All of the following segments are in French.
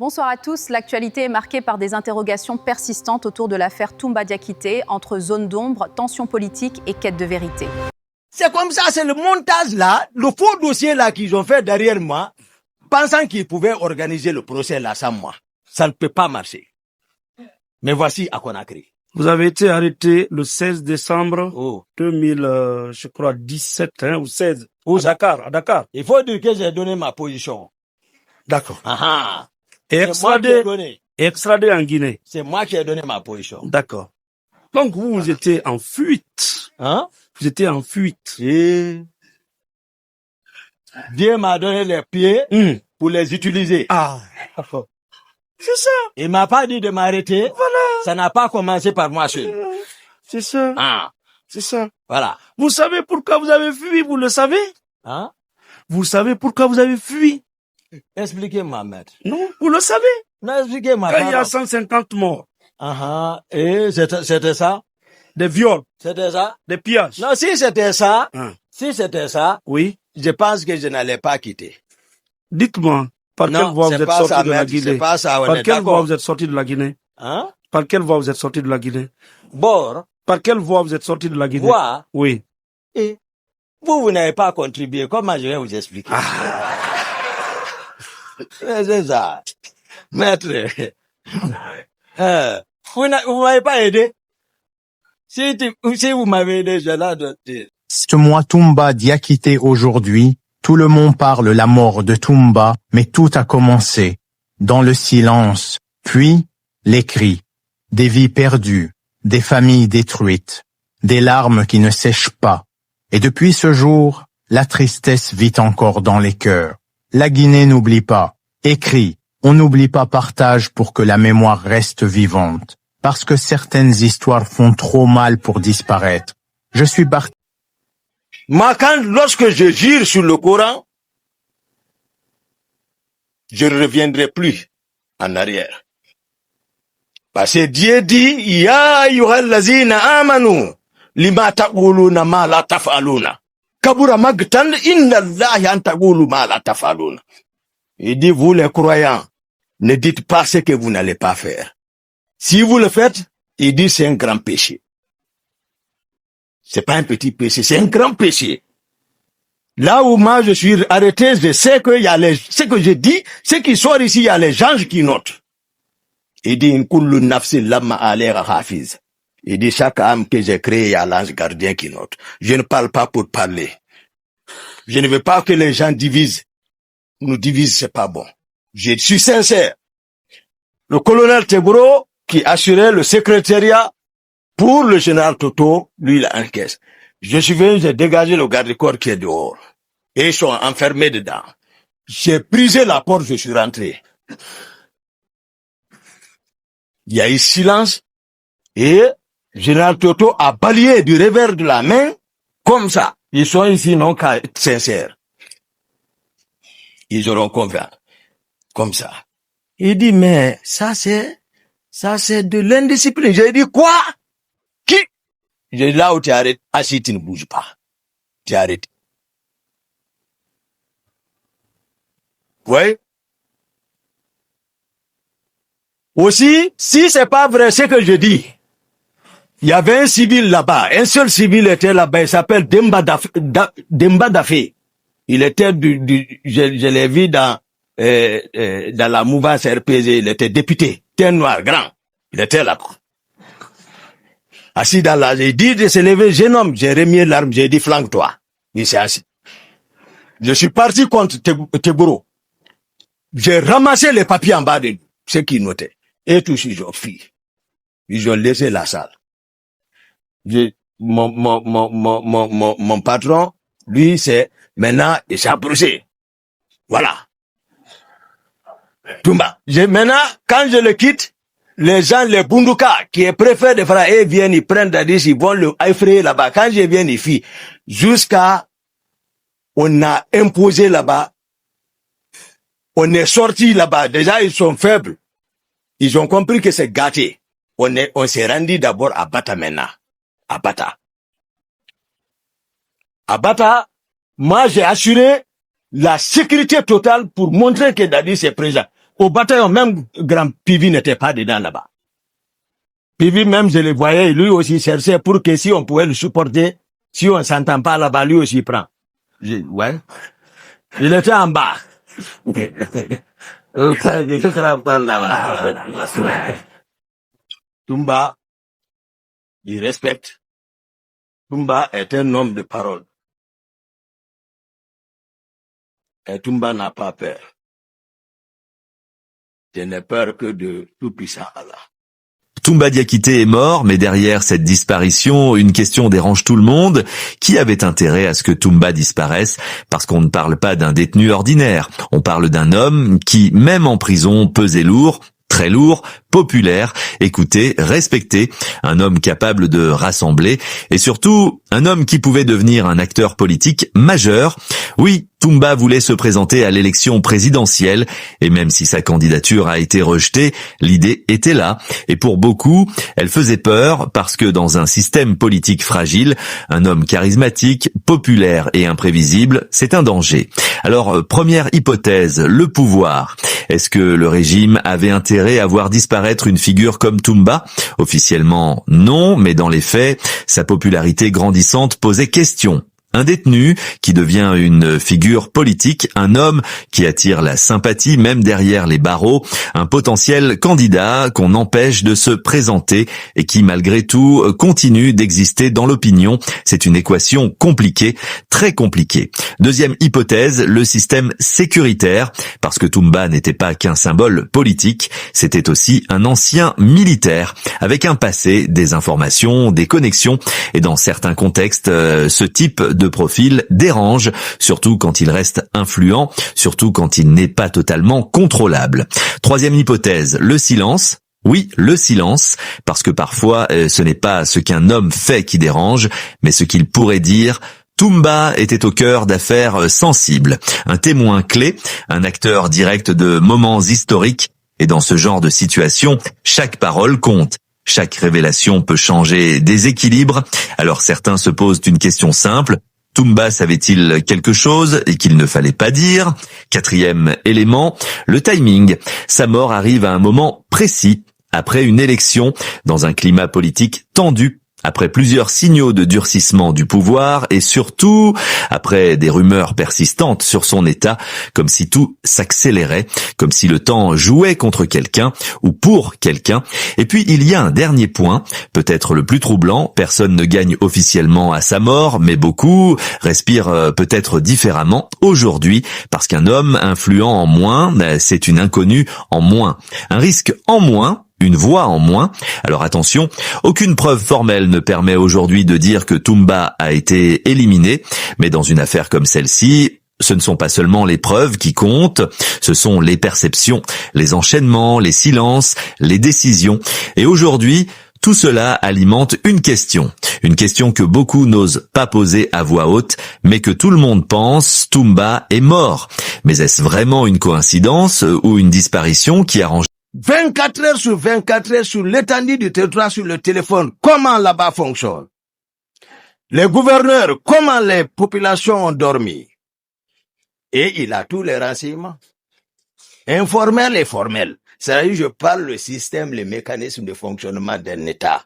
Bonsoir à tous. L'actualité est marquée par des interrogations persistantes autour de l'affaire Toumba Diakité, entre zone d'ombre, tensions politiques et quête de vérité. C'est comme ça, c'est le montage là, le faux dossier là qu'ils ont fait derrière moi, pensant qu'ils pouvaient organiser le procès là sans moi. Ça ne peut pas marcher. Mais voici à Conakry. Vous avez été arrêté le 16 décembre 2017 ou 16 à Dakar. Il faut dire que j'ai donné ma position. D'accord. Et extradé en Guinée. C'est moi qui ai donné ma position. D'accord. Donc vous étiez en fuite. Vous étiez en fuite. Et Dieu m'a donné les pieds pour les utiliser. C'est ça. Il m'a pas dit de m'arrêter. Voilà. Ça n'a pas commencé par moi seul. C'est ça. C'est ça. Voilà. Vous savez pourquoi vous avez fui, vous le savez? Vous savez pourquoi vous avez fui? Expliquez-moi, maître. Non, vous le savez. Non, expliquez-moi. Quand il y a 150 morts. Et c'était ça? Des viols. C'était ça? Des pillages. Non, si c'était ça, oui, je pense que je n'allais pas quitter. Dites-moi, par quelle voie vous êtes sorti de la Guinée? C'est pas ça, par quelle voie vous êtes sorti de la Guinée? Par quelle voie vous êtes sorti de la Guinée? Bord. Par quelle voie vous êtes sorti de la Guinée? Voie? Oui. Et vous n'avez pas contribué. Comment je vais vous expliquer? C'est ça. Maître, vous m'avez pas aidé. Si vous m'avez aidé, je l'ai donné. Ce mois Toumba Diakité aujourd'hui, tout le monde parle la mort de Toumba, mais tout a commencé dans le silence, puis les cris, des vies perdues, des familles détruites, des larmes qui ne sèchent pas. Et depuis ce jour, la tristesse vit encore dans les cœurs. La Guinée n'oublie pas, écrit, on n'oublie pas, partage pour que la mémoire reste vivante. Parce que certaines histoires font trop mal pour disparaître. Je suis parti. Moi, lorsque je jure sur le Coran, je ne reviendrai plus en arrière. Parce que Dieu dit, Ya ayyuhallazina amanu, lima taquluna ma la taf'aluna. Kabura magtan inna Allahi an taqulu ma la taf'aluna. Il dit, vous les croyants, ne dites pas ce que vous n'allez pas faire. Si vous le faites, il dit, c'est un grand péché. C'est pas un petit péché, c'est un grand péché. Là où moi je suis arrêté, je sais que ce que je dis, ce qui sort ici, il y a les anges qui notent. Il dit, il dit, chaque âme que j'ai créée, il y a l'ange gardien qui note. Je ne parle pas pour parler. Je ne veux pas que les gens divisent. Nous divisent, c'est pas bon. Je suis sincère. Le colonel Tebro, qui assurait le secrétariat pour le général Toto, lui, il encaisse. Je suis venu, j'ai dégagé le garde-corps qui est dehors. Et ils sont enfermés dedans. J'ai brisé la porte, je suis rentré. Il y a eu silence. Et général Toto a balayé du revers de la main, comme ça. Ils sont ici non qu'à être sincères. Ils auront confiance. Comme ça. Il dit, mais ça c'est de l'indiscipline. J'ai dit, quoi? Qui? J'ai dit, là où tu arrêtes, assis, tu ne bouges pas. Tu arrêtes. Oui? Aussi, si c'est pas vrai ce que je dis, il y avait un civil là-bas, un seul civil était là-bas, il s'appelle Demba Dafé. Il était je l'ai vu dans la mouvance RPG, il était député, un noir grand, il était là. Assis dans la, j'ai dit de se lever, jeune homme, j'ai remis l'arme, j'ai dit flanque-toi. Il s'est assis. Je suis parti contre Teboro. J'ai ramassé les papiers en bas de ce qui notait. Et tous ils ont fui. Ils ont laissé la salle. Mon patron, lui, c'est, maintenant, il s'est approché. Voilà. Toumba. Maintenant, quand je le quitte, les gens, les Bunduka, qui est préfet de Fra, ils viennent, ils prennent Dadis, ils vont le effrayer là-bas. Quand je viens, ils fuient. Jusqu'à, on a imposé là-bas. On est sorti là-bas. Déjà, ils sont faibles. Ils ont compris que c'est gâté. On s'est rendu d'abord à Bata maintenant. À Bata. À Bata, moi, j'ai assuré la sécurité totale pour montrer que Dadis est présent. Au bataillon, même Grand Pivi n'était pas dedans là-bas. Pivi, même, je le voyais, lui aussi cherchait pour que si on pouvait le supporter, si on s'entend pas là-bas, lui aussi prend. Ouais. Il était en bas. Toumba, il respecte. Toumba est un homme de parole. Et Toumba n'a pas peur. Je n'ai peur que de tout-puissant Allah. Toumba Diakité est mort, mais derrière cette disparition, une question dérange tout le monde. Qui avait intérêt à ce que Toumba disparaisse? Parce qu'on ne parle pas d'un détenu ordinaire. On parle d'un homme qui, même en prison, pesait lourd, très lourd, populaire, écouté, respecté, un homme capable de rassembler, et surtout, un homme qui pouvait devenir un acteur politique majeur. Oui, Toumba voulait se présenter à l'élection présidentielle, et même si sa candidature a été rejetée, l'idée était là. Et pour beaucoup, elle faisait peur parce que dans un système politique fragile, un homme charismatique, populaire et imprévisible, c'est un danger. Alors, première hypothèse, le pouvoir. Est-ce que le régime avait intérêt à voir disparaître une figure comme Toumba? Officiellement, non, mais dans les faits, sa popularité grandissante posait question. Un détenu qui devient une figure politique, un homme qui attire la sympathie même derrière les barreaux, un potentiel candidat qu'on empêche de se présenter et qui malgré tout continue d'exister dans l'opinion. C'est une équation compliquée, très compliquée. Deuxième hypothèse, le système sécuritaire, parce que Toumba n'était pas qu'un symbole politique, c'était aussi un ancien militaire, avec un passé, des informations, des connexions, et dans certains contextes, ce type de profil dérange, surtout quand il reste influent, surtout quand il n'est pas totalement contrôlable. Troisième hypothèse, le silence. Oui, le silence, parce que parfois ce n'est pas ce qu'un homme fait qui dérange, mais ce qu'il pourrait dire. Toumba était au cœur d'affaires sensibles, un témoin clé, un acteur direct de moments historiques, et dans ce genre de situation, chaque parole compte. Chaque révélation peut changer des équilibres, alors certains se posent une question simple. Toumba savait-il quelque chose et qu'il ne fallait pas dire? Quatrième élément, le timing. Sa mort arrive à un moment précis, après une élection, dans un climat politique tendu, après plusieurs signaux de durcissement du pouvoir et surtout après des rumeurs persistantes sur son état, comme si tout s'accélérait, comme si le temps jouait contre quelqu'un ou pour quelqu'un. Et puis il y a un dernier point, peut-être le plus troublant, personne ne gagne officiellement à sa mort, mais beaucoup respirent peut-être différemment aujourd'hui, parce qu'un homme influent en moins, c'est une inconnue en moins, un risque en moins, une voix en moins. Alors attention, aucune preuve formelle ne permet aujourd'hui de dire que Toumba a été éliminé, mais dans une affaire comme celle-ci, ce ne sont pas seulement les preuves qui comptent, ce sont les perceptions, les enchaînements, les silences, les décisions. Et aujourd'hui, tout cela alimente une question que beaucoup n'osent pas poser à voix haute, mais que tout le monde pense, Toumba est mort. Mais est-ce vraiment une coïncidence ou une disparition qui arrange 24 heures sur l'étendue du territoire sur le téléphone, comment là-bas fonctionne? Les gouverneurs, comment les populations ont dormi? Et il a tous les renseignements. Informels et formels. C'est-à-dire, je parle le système, les mécanismes de fonctionnement d'un État.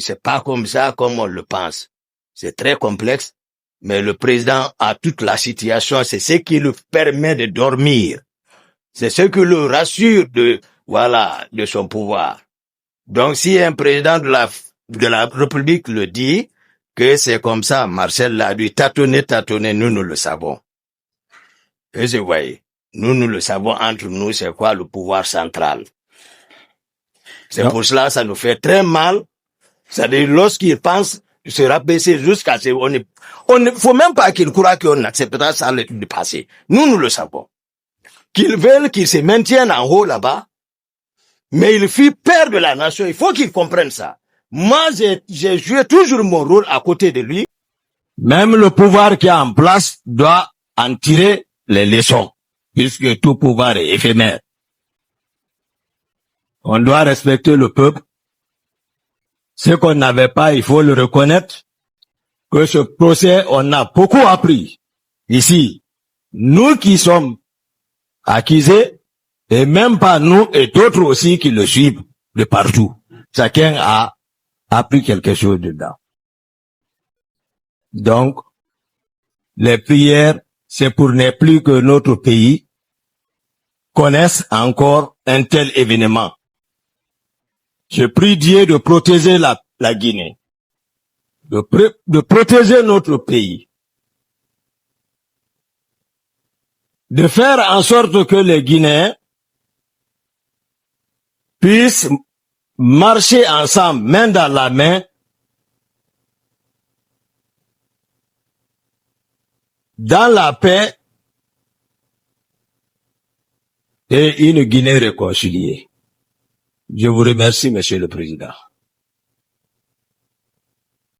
C'est pas comme ça comme on le pense. C'est très complexe, mais le président a toute la situation, c'est ce qui lui permet de dormir. C'est ce qui le rassure de son pouvoir. Donc, si un président de la République le dit, que c'est comme ça, Marcel l'a dit, tâtonnez, nous le savons. Et vous voyez, nous le savons entre nous, c'est quoi le pouvoir central. C'est pour cela, ça nous fait très mal. C'est-à-dire, lorsqu'il pense se rabaisser jusqu'à ce, faut même pas qu'il croit qu'on acceptera ça le passé. Nous le savons. Qu'ils veulent qu'ils se maintiennent en haut là-bas, mais il fit peur de la nation. Il faut qu'ils comprennent ça. Moi, j'ai joué toujours mon rôle à côté de lui. Même le pouvoir qui est en place doit en tirer les leçons, puisque tout pouvoir est éphémère. On doit respecter le peuple. Ce qu'on n'avait pas, il faut le reconnaître, que ce procès, on a beaucoup appris. Ici, nous qui sommes accusés, Et même pas nous et d'autres aussi qui le suivent de partout. Chacun a appris quelque chose dedans. Donc, les prières, c'est pour ne plus que notre pays connaisse encore un tel événement. Je prie Dieu de protéger la Guinée, de protéger notre pays, de faire en sorte que les Guinéens puissent marcher ensemble, main dans la main, dans la paix et une Guinée réconciliée. Je vous remercie, Monsieur le Président.